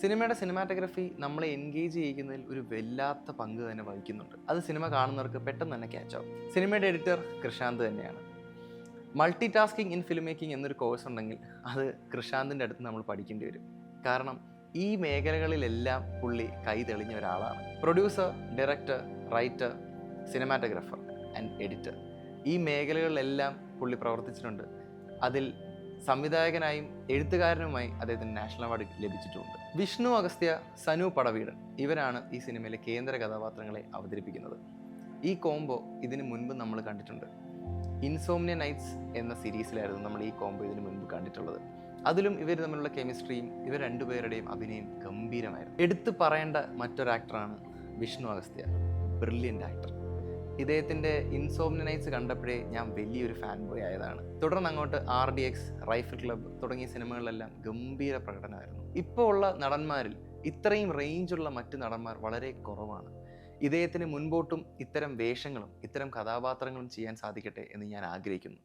സിനിമയുടെ സിനിമാറ്റോഗ്രഫി നമ്മളെ എൻഗേജ് ചെയ്യിക്കുന്നതിൽ ഒരു വല്ലാത്ത പങ്ക് തന്നെ വഹിക്കുന്നുണ്ട്. അത് സിനിമ കാണുന്നവർക്ക് പെട്ടെന്ന് തന്നെ ക്യാച്ച് ആവും. സിനിമയുടെ എഡിറ്റർ കൃഷാന്ത് തന്നെയാണ്. Multi tasking in film making എന്നൊരു കോഴ്സ് ഉണ്ടെങ്കിൽ അത് കൃഷാന്തിൻ്റെ അടുത്ത് നമ്മൾ പഠിക്കേണ്ടി വരും. കാരണം ഈ മേഖലകളിലെല്ലാം പുള്ളി കൈ തെളിഞ്ഞ ഒരാളാണ്. Producer, director, writer, cinematographer and editor, ഈ മേഖലകളിലെല്ലാം പുള്ളി പ്രവർത്തിച്ചിട്ടുണ്ട്. അതിൽ സംവിധായകനായും എഴുത്തുകാരനുമായി അദ്ദേഹത്തിന് നാഷണൽ അവാർഡ് ലഭിച്ചിട്ടുണ്ട്. വിഷ്ണു അഗസ്ത്യ, സനു പടവീടൻ ഇവരാണ് ഈ സിനിമയിലെ കേന്ദ്ര കഥാപാത്രങ്ങളെ അവതരിപ്പിക്കുന്നത്. ഈ കോംബോ ഇതിനു മുൻപ് നമ്മൾ കണ്ടിട്ടുണ്ട്. ഇൻസോംനിയ നൈറ്റ്സ് എന്ന സീരീസിലായിരുന്നു നമ്മൾ ഈ കോംബോ ഇതിനു മുൻപ് കണ്ടിട്ടുള്ളത്. അതിലും ഇവർ തമ്മിലുള്ള കെമിസ്ട്രിയും ഇവർ രണ്ടുപേരുടെയും അഭിനയം ഗംഭീരമായിരുന്നു. എടുത്തു പറയേണ്ട മറ്റൊരു ആക്ടറാണ് വിഷ്ണു അഗസ്ത്യ. Brilliant actor. ഇദ്ദേഹത്തിൻ്റെ ഇൻസോംനിയ നൈറ്റ്സ് കണ്ടപ്പോഴേ ഞാൻ വലിയൊരു ഫാൻ ബോയ് ആയതാണ്. തുടർന്ന് അങ്ങോട്ട് RDX, റൈഫിൾ ക്ലബ്ബ് തുടങ്ങിയ സിനിമകളിലെല്ലാം ഗംഭീര പ്രകടനമായിരുന്നു. ഇപ്പോൾ ഉള്ള നടന്മാരിൽ ഇത്രയും റേഞ്ചുള്ള മറ്റ് നടന്മാർ വളരെ കുറവാണ്. ഇദ്ദേഹത്തിന് മുൻപോട്ടും ഇത്തരം വേഷങ്ങളും ഇത്തരം കഥാപാത്രങ്ങളും ചെയ്യാൻ സാധിക്കട്ടെ എന്ന് ഞാൻ ആഗ്രഹിക്കുന്നു.